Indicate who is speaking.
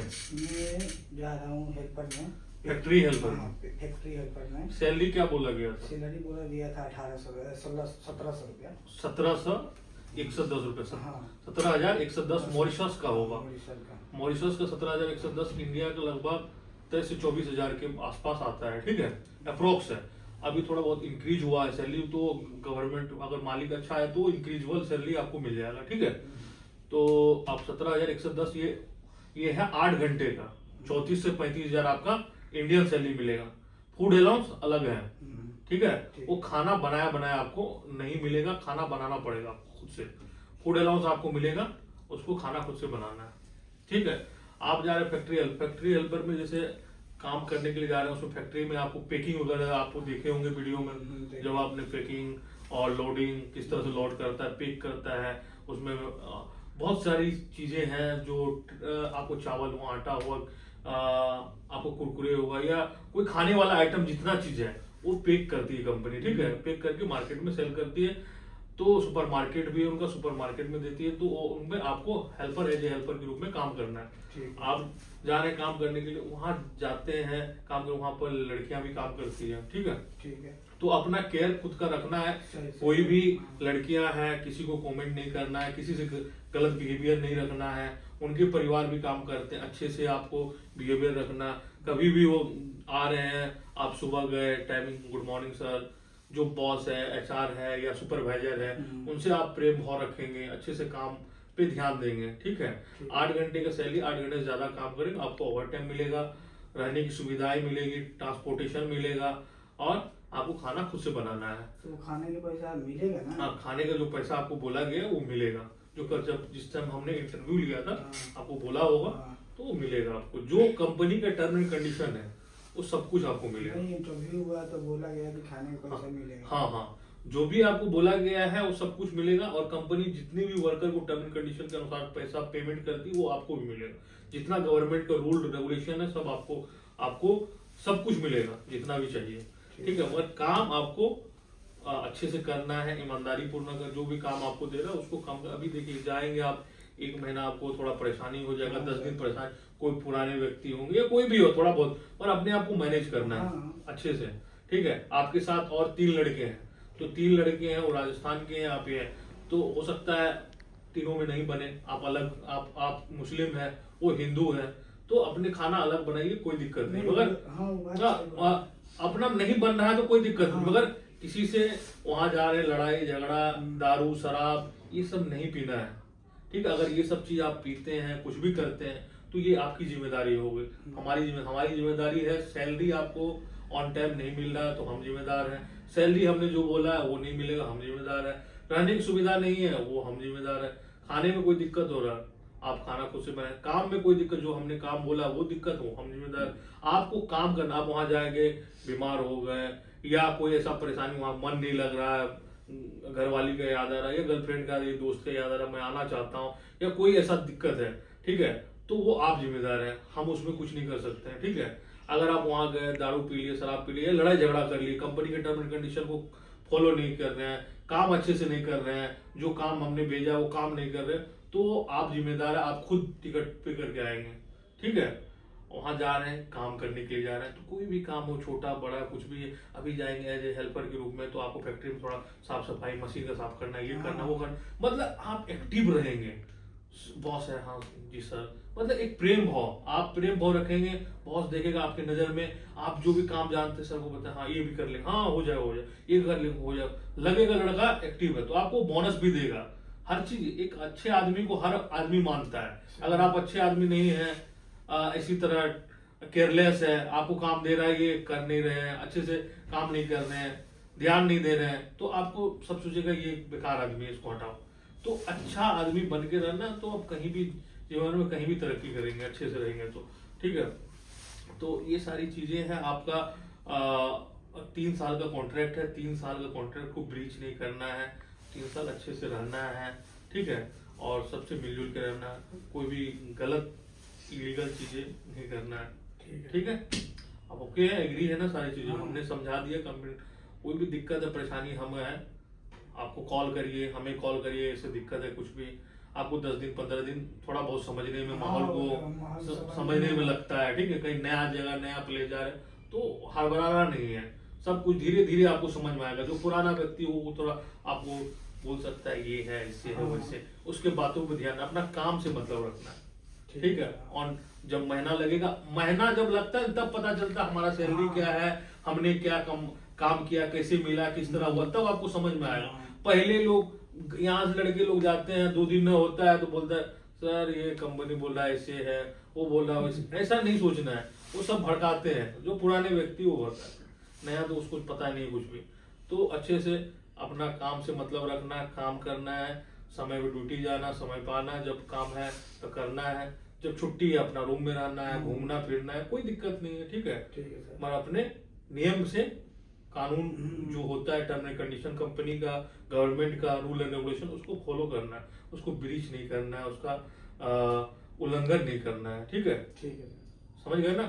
Speaker 1: मैं जा रहा हूँ हेल्पर में,
Speaker 2: फैक्ट्री हेल्पर
Speaker 1: हाँ,
Speaker 2: में।
Speaker 1: फैक्ट्री हेल्पर में।
Speaker 2: सैलरी क्या बोला गया था?
Speaker 1: सैलरी बोला दिया था 1700 रुपया।
Speaker 2: 17,110 रुपये।
Speaker 1: हाँ
Speaker 2: 17,110 मॉरिशस का होगा।
Speaker 1: मॉरिशस का।
Speaker 2: मॉरिशस का 17,110 इंडिया का लगभग 23 से 24 हजार के आसपास आता है, ठीक है, अप्रोक्स है। अभी थोड़ा बहुत इंक्रीज हुआ है सैलरी, तो गवर्नमेंट अगर मालिक अच्छा है तो इंक्रीजबल सैलरी आपको मिल जाएगा, ठीक है। तो आप 17,110 ये है 8 घंटे का, 34 से 35 हजार आपका इंडियन सैलरी मिलेगा। फूड अलाउंस अलग है, ठीक है। वो खाना बनाया बनाया आपको नहीं मिलेगा, खाना बनाना पड़ेगा आपको खुद से। फूड अलाउंस आपको मिलेगा, उसको खाना खुद से बनाना है, ठीक है। आप जा रहे हैं फैक्ट्री हेल्पर में, जैसे काम करने के लिए जा रहे हैं, उसमें फैक्ट्री में आपको पैकिंग वगैरह आपको देखे होंगे वीडियो में, जब आपने पैकिंग और लोडिंग किस तरह से लोड करता है, पैक करता है, उसमें बहुत सारी चीजें हैं जो आपको चावल हुआ, आटा हुआ, आपको कुरकुरे होगा या कोई खाने वाला आइटम, जितना चीज है वो पैक करती है कंपनी, ठीक है। पैक करके मार्केट में सेल करती है, तो सुपरमार्केट भी है उनका, सुपरमार्केट में देती है, तो उनमें आपको हेल्पर एज ए हेल्पर के रूप में काम करना है। आप जा रहे हैं काम करने के लिए, वहां जाते हैं काम करने, वहां पर लड़कियां भी काम करती हैं, ठीक है।
Speaker 1: ठीक है।
Speaker 2: तो अपना केयर खुद का रखना है। कोई भी लड़कियां हैं, किसी को कमेंट नहीं करना है, किसी से गलत बिहेवियर नहीं रखना है। उनके परिवार भी काम करते हैं, अच्छे से आपको बिहेवियर रखना। कभी भी वो आ रहे हैं, आप सुबह गए, टाइमिंग गुड मॉर्निंग सर, जो बॉस है, एचआर है या सुपरवाइजर है, उनसे आप प्रेम भाव रखेंगे, अच्छे से काम पे ध्यान देंगे, ठीक है। 8 घंटे का सैलरी, 8 घंटे से ज्यादा काम करेंगे, आपको ओवर टाइम मिलेगा, रहने की सुविधाएं मिलेगी, ट्रांसपोर्टेशन मिलेगा, और आपको खाना खुद से बनाना है।
Speaker 1: तो खाने के पैसा मिलेगा ना?
Speaker 2: हाँ, खाने का जो पैसा आपको बोला गया वो मिलेगा, जो जब जिस टाइम हमने इंटरव्यू लिया था आपको बोला होगा, तो वो मिलेगा आपको। जो कंपनी का टर्म एंड कंडीशन है वो सब कुछ आपको मिलेगा।
Speaker 1: इंटरव्यू हुआ तो बोला गया कि खाने का पैसा मिलेगा।
Speaker 2: हाँ, जो भी आपको बोला गया है वो सब कुछ मिलेगा, और कंपनी जितनी भी वर्कर को टर्म एंड कंडीशन के अनुसार पैसा पेमेंट करती है वो आपको भी मिलेगा। जितना गवर्नमेंट का रूल रेगुलेशन है सब आपको सब कुछ मिलेगा, जितना भी चाहिए, ठीक है। मगर काम आपको अच्छे से करना है, ईमानदारी पूर्वक। जो भी काम आपको दे रहा है उसको काम कर। अभी देखिए, जाएंगे आप 1 महीना, आपको थोड़ा परेशानी हो जाएगा, 10 दिन परेशान, कोई पुराने व्यक्ति होंगे या कोई भी हो, थोड़ा बहुत, और अपने आप को मैनेज करना है अच्छे से, ठीक है। आपके साथ और 3 लड़के हैं, तो 3 लड़के हैं, वो राजस्थान के हैं, आप ये हैं, तो हो सकता है तीनों में नहीं बने, आप अलग, आप मुस्लिम है, वो हिंदू है, तो अपने खाना अलग बनाइए, कोई दिक्कत नहीं। मगर अपना नहीं बन रहा है तो कोई दिक्कत नहीं, मगर किसी से वहां जा रहे, लड़ाई झगड़ा, दारू शराब, ये सब नहीं पीना है, ठीक है। अगर ये सब चीज आप पीते हैं, कुछ भी करते हैं, तो ये आपकी जिम्मेदारी होगी। हमारी जिम्मेदारी है। सैलरी आपको ऑन टाइम नहीं मिल रहा है तो हम जिम्मेदार हैं। सैलरी हमने जो बोला है वो नहीं मिलेगा, हम जिम्मेदार है। रहने की सुविधा नहीं है, वो हम जिम्मेदार है। खाने में कोई दिक्कत हो रहा है, आप खाना खुद से बनाए। काम में कोई दिक्कत, जो हमने काम बोला वो दिक्कत हो, हम जिम्मेदार। आपको काम करना। आप वहां जाएंगे, बीमार हो गए या कोई ऐसा परेशानी, वहां मन नहीं लग रहा है, घर वाली का याद आ रहा है या गर्लफ्रेंड का या दोस्त का याद आ रहा है, मैं आना चाहता हूँ, या कोई ऐसा दिक्कत है, ठीक है, तो वो आप जिम्मेदार हैं, हम उसमें कुछ नहीं कर सकते हैं, ठीक है। अगर आप वहां गए, दारू पी लिए, शराब पी लिए, लड़ाई झगड़ा कर लिए, कंपनी के टर्म एंड कंडीशन को फॉलो नहीं कर रहे हैं, काम अच्छे से नहीं कर रहे हैं, जो काम हमने भेजा वो काम नहीं कर रहे, तो आप जिम्मेदार है। आप खुद टिकट पे करके आएंगे, ठीक है। वहां जा रहे हैं, काम करने के लिए जा रहे हैं, तो कोई भी काम हो, छोटा बड़ा कुछ भी, अभी जाएंगे एज ए हेल्पर के रूप में, तो आपको फैक्ट्री में थोड़ा साफ सफाई, मशीन का साफ करना, ये करना, वो करना, मतलब आप एक्टिव रहेंगे। बॉस है, हाँ जी सर, मतलब एक प्रेम भाव, आप प्रेम भाव रखेंगे, बॉस देखेगा आपके नजर में, आप जो भी काम जानते सर को बताए, हाँ ये भी कर ले, हाँ हो जाए, ये कर ले, हो जाए, लगेगा लड़का एक्टिव है, तो आपको बोनस भी देगा। हर चीज, एक अच्छे आदमी को हर आदमी मानता है। अगर आप अच्छे आदमी नहीं है, इसी तरह केयरलेस है, आपको काम दे रहा है, ये कर नहीं रहे हैं, अच्छे से काम नहीं कर रहे हैं, ध्यान नहीं दे रहे हैं, तो आपको सब सोचेगा ये बेकार आदमी है, इसको हटाओ। तो अच्छा आदमी बन के रहना, तो आप कहीं भी जीवन में कहीं भी तरक्की करेंगे, अच्छे से रहेंगे, तो ठीक है। तो ये सारी चीजें हैं। आपका 3 साल का कॉन्ट्रैक्ट है, 3 साल का कॉन्ट्रैक्ट को ब्रीच नहीं करना है, 3 साल अच्छे से रहना है, ठीक है, और सबसे मिलजुल के रहना है, कोई भी गलत इलीगल चीजें नहीं करना है, ठीक है। अब ओके है, एग्री है ना, सारी चीजें हमने समझा दिया। कंप्लीट, कोई भी दिक्कत है, परेशानी हम है, आपको कॉल करिए, हमें कॉल करिए, इससे दिक्कत है कुछ भी, आपको 10 दिन 15 दिन थोड़ा बहुत समझने में,
Speaker 1: हाँ,
Speaker 2: माहौल
Speaker 1: माहौल
Speaker 2: को समझने में लगता है, ठीक है। कहीं नया जगह नया प्लेस जा रहे हैं, तो हड़बड़ाना नहीं है, सब कुछ धीरे धीरे आपको समझ में आएगा। जो पुराना व्यक्ति हो वो थोड़ा आपको बोल सकता है ये है, इससे है,
Speaker 1: हाँ।
Speaker 2: वैसे, उसके बातों पर ध्यान, अपना काम से मतलब रखना है, ठीक है। और जब महीना लगेगा, महीना जब लगता है तब पता चलता है हमारा सैलरी
Speaker 1: हाँ।
Speaker 2: क्या है, हमने क्या काम किया, कैसे मिला, किस तरह हुआ, तब आपको समझ में आएगा।
Speaker 1: हाँ।
Speaker 2: पहले लोग यहाँ से लड़के लोग जाते हैं, 2 दिन में होता है तो बोलता है सर ये कंपनी बोल रहा है ऐसे है, वो बोल रहा है वैसे। ऐसा नहीं सोचना है, वो सब भड़काते हैं। जो पुराने व्यक्ति वो भड़काते हैं, नया तो उसको पता नहीं कुछ भी। तो अच्छे से अपना काम से मतलब रखना है, काम करना है, समय पे ड्यूटी जाना, समय पे आना, जब काम है तो करना है, जब छुट्टी है अपना रूम में रहना है, घूमना फिरना है, कोई दिक्कत नहीं है, ठीक है।
Speaker 1: ठीक है सर।
Speaker 2: मगर अपने नियम से, कानून जो होता है, टर्म एंड कंडीशन कंपनी का, गवर्नमेंट का रूल एंड रेगुलेशन, उसको फॉलो करना है, उसको ब्रीच नहीं करना है, उसका उल्लंघन नहीं करना है, ठीक है।
Speaker 1: ठीक है सर।
Speaker 2: समझ गए ना।